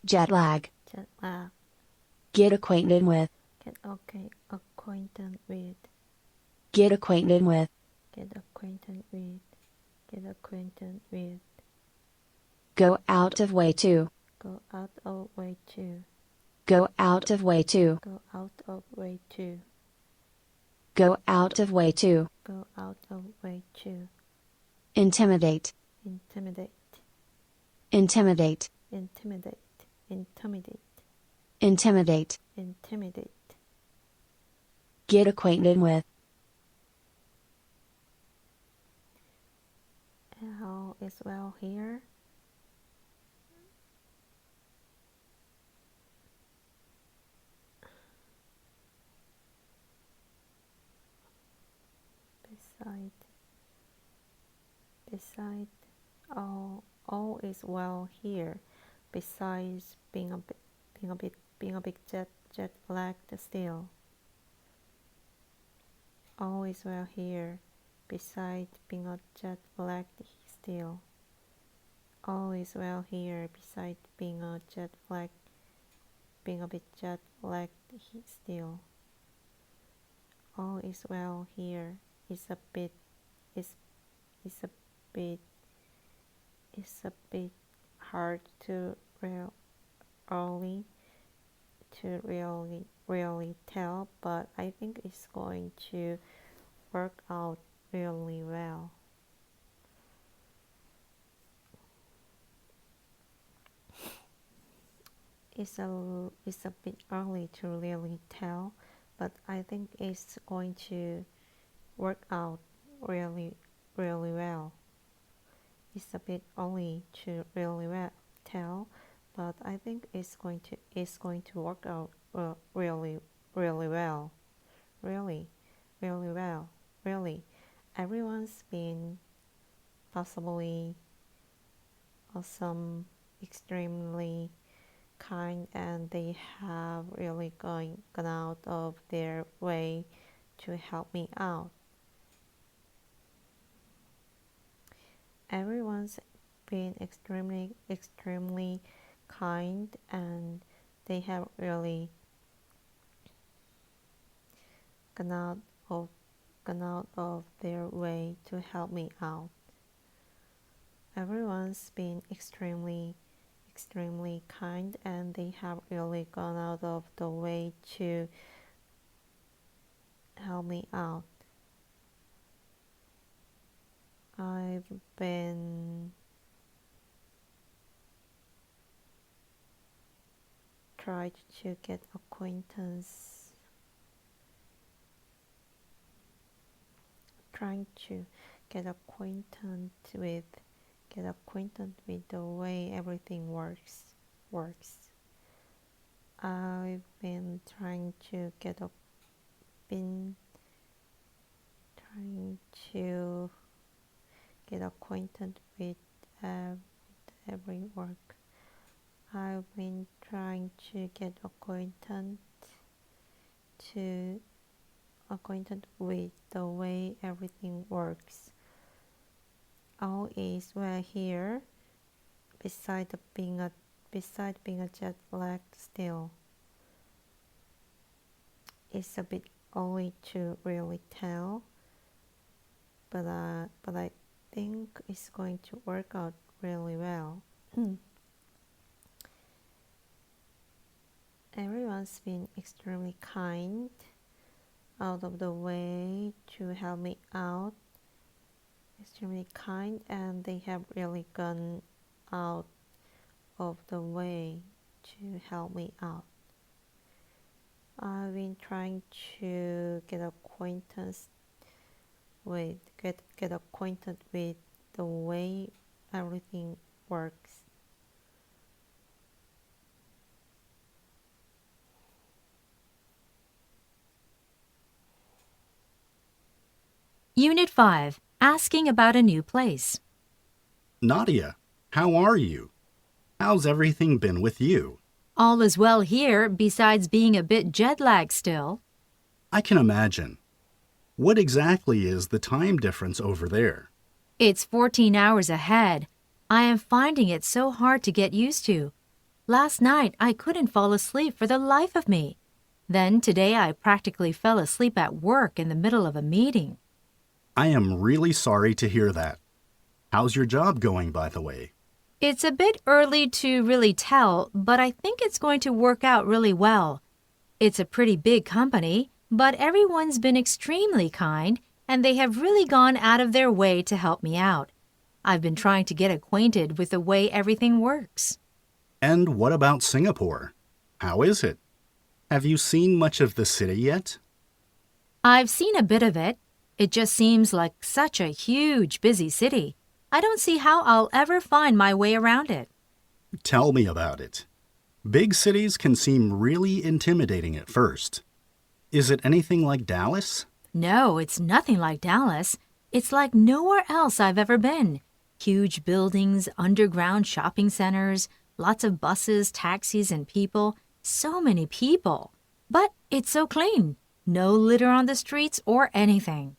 jet lag, jet lag, get acquainted with, get acquainted with, get acquainted with, get acquainted with, get acquainted with, go out of way to, go out of way to, go out of way to, go out of way to, go out of way to, go out of way to, intimidate, intimidate, intimidate, intimidate, intimidate, intimidate, intimidate, get acquainted with, all is well here. Beside all is well here. Besides being a bit jet lagged still. All is well here. Besides being a jet lagged still. All is well here. Besides being a bit jet lagged still. All is well here. It's a bit it's a bit hard to really tell, but I think it's going to work out really well. It's a bit early to really tell, but I think it's going to work out really well. It's a bit early to really tell, but I think it's going to work out really well. Really well. Really, everyone's been possibly awesome, extremely kind, and they have really gone out of their way to help me out. Everyone's been extremely kind, and they have really gone out of their way to help me out. Everyone's been extremely kind, and they have really gone out of the way to help me out. I've been trying to get acquainted with the way everything works. I've been trying to get acquainted with every work. I've been trying to get acquainted with the way everything works. All is well here, beside being a jet lagged still. It's a bit early to really tell, but I think it's going to work out really well. Everyone's been extremely kind, out of the way to help me out. Extremely kind, and they have really gone out of the way to help me out. I've been trying to get acquainted with the way everything works. Unit 5. Asking about a new place. Nadia, how are you? How's everything been with you? All is well here, besides being a bit jet-lagged still. I can imagine. What exactly is the time difference over there? It's 14 hours ahead. I am finding it so hard to get used to. Last night, I couldn't fall asleep for the life of me. Then today, I practically fell asleep at work in the middle of a meeting. I am really sorry to hear that. How's your job going, by the way? It's a bit early to really tell, but I think it's going to work out really well. It's a pretty big company, but everyone's been extremely kind, and they have really gone out of their way to help me out. I've been trying to get acquainted with the way everything works. And what about Singapore? How is it? Have you seen much of the city yet? I've seen a bit of it. It just seems like such a huge, busy city. I don't see how I'll ever find my way around it. Tell me about it. Big cities can seem really intimidating at first. Is it anything like Dallas? No, it's nothing like Dallas. It's like nowhere else I've ever been. Huge buildings, underground shopping centers, lots of buses, taxis, and people. So many people. But it's so clean. No litter on the streets or anything.